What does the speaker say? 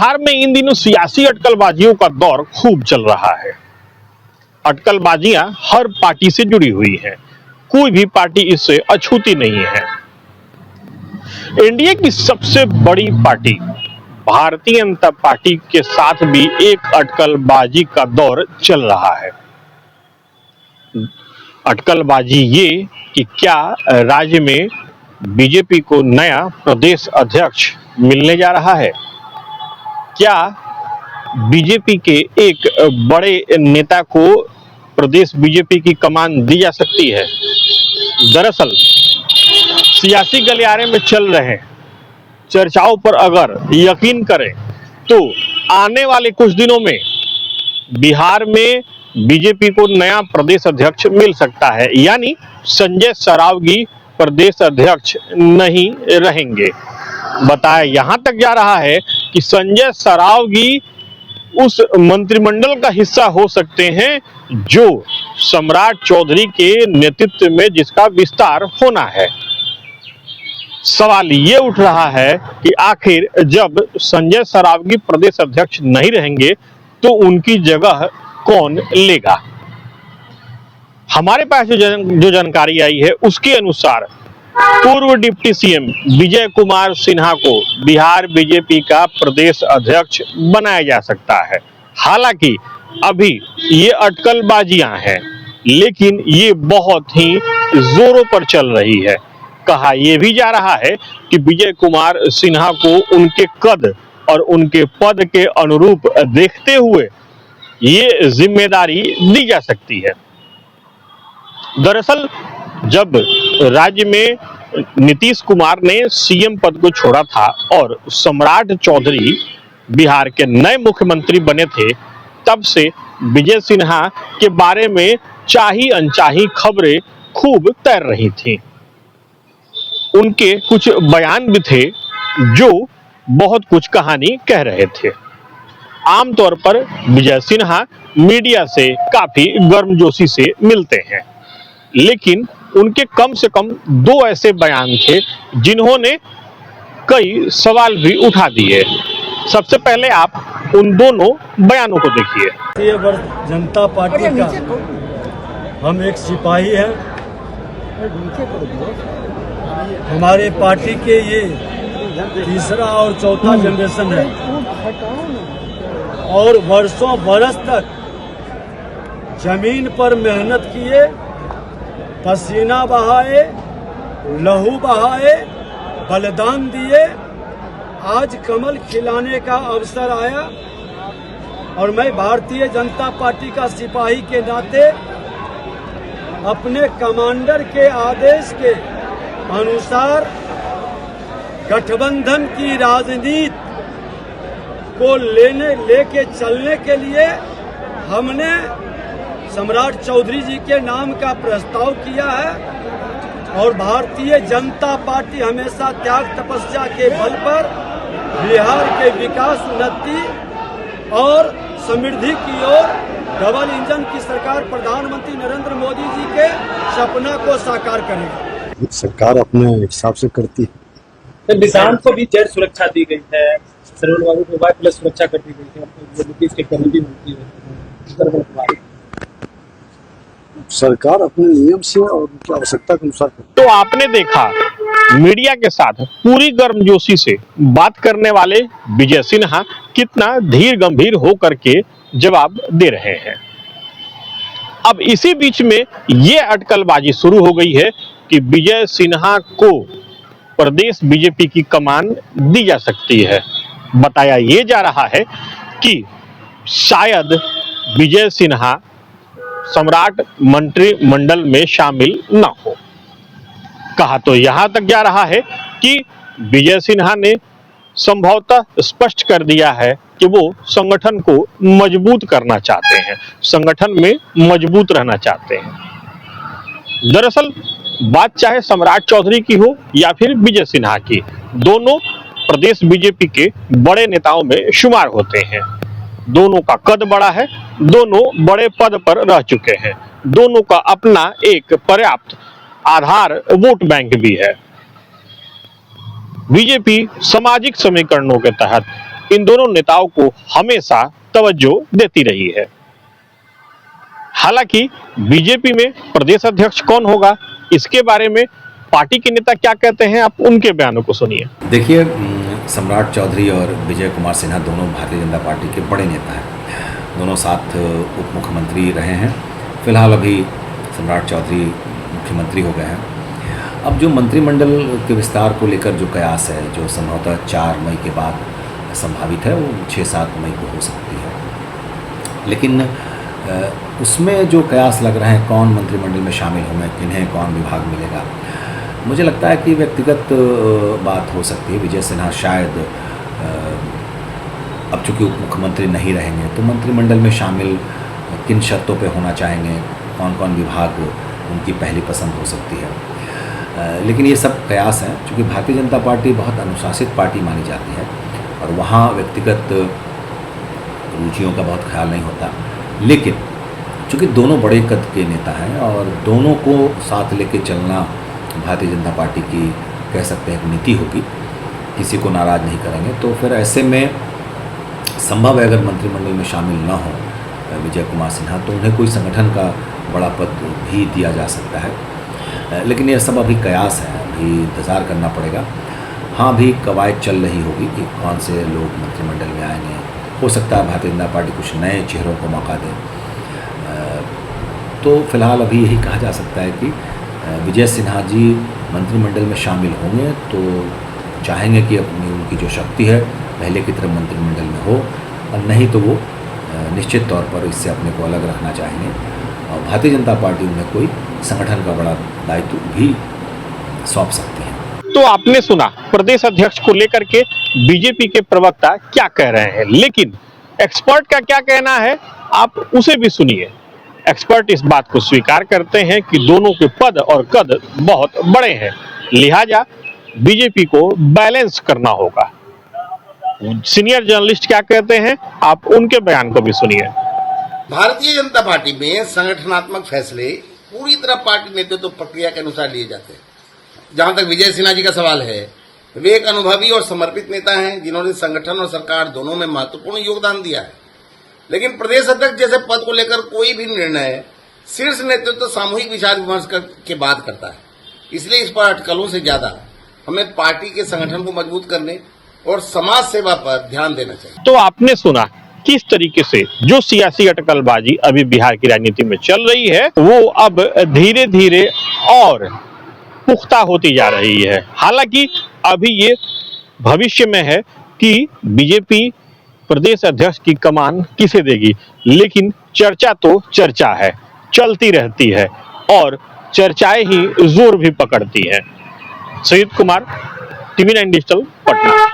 बिहार में इन दिनों सियासी अटकलबाजियों का दौर खूब चल रहा है। अटकलबाजियां हर पार्टी से जुड़ी हुई हैं, कोई भी पार्टी इससे अछूती नहीं है। एनडीए की सबसे बड़ी पार्टी भारतीय जनता पार्टी के साथ भी एक अटकलबाजी का दौर चल रहा है। अटकलबाजी ये कि क्या राज्य में बीजेपी को नया प्रदेश अध्यक्ष मिलने जा रहा है? क्या बीजेपी के एक बड़े नेता को प्रदेश बीजेपी की कमान दी जा सकती है? दरअसल सियासी गलियारे में चल रहे चर्चाओं पर अगर यकीन करें तो आने वाले कुछ दिनों में बिहार में बीजेपी को नया प्रदेश अध्यक्ष मिल सकता है, यानी संजय सरावगी प्रदेश अध्यक्ष नहीं रहेंगे। बताया यहां तक जा रहा है कि संजय सरावगी उस मंत्रिमंडल का हिस्सा हो सकते हैं जो सम्राट चौधरी के नेतृत्व में जिसका विस्तार होना है। सवाल ये उठ रहा है कि आखिर जब संजय सरावगी प्रदेश अध्यक्ष नहीं रहेंगे तो उनकी जगह कौन लेगा? हमारे पास जो जानकारी आई है उसके अनुसार पूर्व डिप्टी सीएम विजय कुमार सिन्हा को बिहार बीजेपी का प्रदेश अध्यक्ष बनाया जा सकता है। हालांकि अभी ये अटकलबाजियां हैं, लेकिन ये बहुत ही जोरों पर चल रही है। कहा यह भी जा रहा है कि विजय कुमार सिन्हा को उनके कद और उनके पद के अनुरूप देखते हुए ये जिम्मेदारी दी जा सकती है। दरअसल जब राज्य में नीतीश कुमार ने सीएम पद को छोड़ा था और सम्राट चौधरी बिहार के नए मुख्यमंत्री बने थे, तब से विजय सिन्हा के बारे में चाही अनचाही खबरें खूब तैर रही थीं। उनके कुछ बयान भी थे जो बहुत कुछ कहानी कह रहे थे। आमतौर पर विजय सिन्हा मीडिया से काफी गर्मजोशी से मिलते हैं, लेकिन उनके कम से कम दो ऐसे बयान थे जिन्होंने कई सवाल भी उठा दिए। सबसे पहले आप उन दोनों बयानों को देखिए। ये जनता पार्टी का हम एक सिपाही हैं। हमारे पार्टी के ये तीसरा और चौथा जनरेशन है और वर्षों बरस तक जमीन पर मेहनत किए, पसीना बहाए, लहू बहाए, बलिदान दिए। आज कमल खिलाने का अवसर आया और मैं भारतीय जनता पार्टी का सिपाही के नाते अपने कमांडर के आदेश के अनुसार गठबंधन की राजनीति को लेके चलने के लिए हमने सम्राट चौधरी जी के नाम का प्रस्ताव किया है और भारतीय जनता पार्टी हमेशा त्याग तपस्या के बल पर बिहार के विकास, उन्नति और समृद्धि की ओर डबल इंजन की सरकार प्रधानमंत्री नरेंद्र मोदी जी के सपना को साकार करेगी। सरकार अपने हिसाब से करती है। किसान को भी जेड सुरक्षा दी गई है, सरवण बाबू को वाई प्लस सुरक्षा कर दी गई है, नीतीश के कमेटी मिलती है। सरकार अपने नियम से और उनकी आवश्यकता के अनुसार। तो आपने देखा मीडिया के साथ पूरी गर्मजोशी से बात करने वाले विजय सिन्हा कितना धीर गंभीर होकर के जवाब दे रहे हैं। अब इसी बीच में ये अटकलबाजी शुरू हो गई है कि विजय सिन्हा को प्रदेश बीजेपी की कमान दी जा सकती है। बताया ये जा रहा है कि शायद विजय सिन्हा सम्राट मंत्रिमंडल में शामिल न हो। कहा तो यहां तक जा रहा है कि विजय सिन्हा ने संभवतः स्पष्ट कर दिया है कि वो संगठन को मजबूत करना चाहते हैं, संगठन में मजबूत रहना चाहते हैं। दरअसल बात चाहे सम्राट चौधरी की हो या फिर विजय सिन्हा की, दोनों प्रदेश बीजेपी के बड़े नेताओं में शुमार होते हैं। दोनों का कद बड़ा है, दोनों बड़े पद पर रह चुके हैं, दोनों का अपना एक पर्याप्त आधार वोट बैंक भी है। बीजेपी सामाजिक समीकरणों के तहत इन दोनों नेताओं को हमेशा तवज्जो देती रही है। हालांकि बीजेपी में प्रदेश अध्यक्ष कौन होगा, इसके बारे में पार्टी के नेता क्या कहते हैं, आप उनके बयानों को सुनिए। देखिए, सम्राट चौधरी और विजय कुमार सिन्हा दोनों भारतीय जनता पार्टी के बड़े नेता हैं। दोनों साथ उप मुख्यमंत्री रहे हैं। फिलहाल अभी सम्राट चौधरी मुख्यमंत्री हो गए हैं। अब जो मंत्रिमंडल के विस्तार को लेकर जो कयास है, जो संभवतः 4 मई के बाद संभावित है, वो 6-7 मई को हो सकती है। लेकिन उसमें जो कयास लग रहे हैं, कौन मंत्रिमंडल में शामिल होंगे, किन्हें कौन विभाग मिलेगा, मुझे लगता है कि व्यक्तिगत बात हो सकती है। विजय सिन्हा शायद अब चूँकि उप मुख्यमंत्री नहीं रहेंगे तो मंत्रिमंडल में शामिल किन शर्तों पे होना चाहेंगे, कौन कौन विभाग उनकी पहली पसंद हो सकती है। लेकिन ये सब कयास हैं, चूँकि भारतीय जनता पार्टी बहुत अनुशासित पार्टी मानी जाती है और वहाँ व्यक्तिगत रुचियों का बहुत ख्याल नहीं होता। लेकिन चूँकि दोनों बड़े कद के नेता हैं और दोनों को साथ लेके चलना भारतीय जनता पार्टी की कह सकते हैं एक नीति होगी, किसी को नाराज़ नहीं करेंगे। तो फिर ऐसे में संभव है अगर मंत्रिमंडल में शामिल ना हो विजय कुमार सिन्हा तो उन्हें कोई संगठन का बड़ा पद भी दिया जा सकता है। लेकिन यह सब अभी कयास है, अभी इंतज़ार करना पड़ेगा। हाँ, अभी कवायद चल रही होगी कि कौन से लोग मंत्रिमंडल में आएंगे। हो सकता है भारतीय जनता पार्टी कुछ नए चेहरों को मौका दे। तो फिलहाल अभी यही कहा जा सकता है कि विजय सिन्हा जी मंत्रिमंडल में शामिल होंगे तो चाहेंगे कि अपनी उनकी जो शक्ति है पहले की तरह मंत्रिमंडल में हो, और नहीं तो वो निश्चित तौर पर इससे अपने को अलग रखना चाहेंगे और भारतीय जनता पार्टी उन्हें कोई संगठन का बड़ा दायित्व भी सौंप सकती है। तो आपने सुना प्रदेश अध्यक्ष को लेकर के बीजेपी के प्रवक्ता क्या कह रहे हैं, लेकिन एक्सपर्ट का क्या कहना है आप उसे भी सुनिए। एक्सपर्ट इस बात को स्वीकार करते हैं कि दोनों के पद और कद बहुत बड़े हैं, लिहाजा बीजेपी को बैलेंस करना होगा। सीनियर जर्नलिस्ट क्या कहते हैं आप उनके बयान को भी सुनिए। भारतीय जनता पार्टी में संगठनात्मक फैसले पूरी तरह पार्टी नेतृत्व प्रक्रिया के अनुसार लिए जाते हैं। जहां तक विजय सिन्हा जी का सवाल है, वे एक अनुभवी और समर्पित नेता हैं जिन्होंने संगठन और सरकार दोनों में महत्वपूर्ण योगदान दिया है। लेकिन प्रदेश अध्यक्ष जैसे पद को लेकर कोई भी निर्णय शीर्ष नेतृत्व सामूहिक विचार विमर्श के बाद करता है। इसलिए इस पर अटकलों से ज्यादा हमें पार्टी के संगठन को मजबूत करने और समाज सेवा पर ध्यान देना चाहिए। तो आपने सुना किस तरीके से जो सियासी अटकलबाजी अभी बिहार की राजनीति में चल रही है वो अब धीरे धीरे और पुख्ता होती जा रही है। हालांकि अभी ये भविष्य में है कि बीजेपी प्रदेश अध्यक्ष की कमान किसे देगी, लेकिन चर्चा तो चर्चा है, चलती रहती है और चर्चाएं ही जोर भी पकड़ती हैं। Saeed Kumar, TV9 digital, Patna.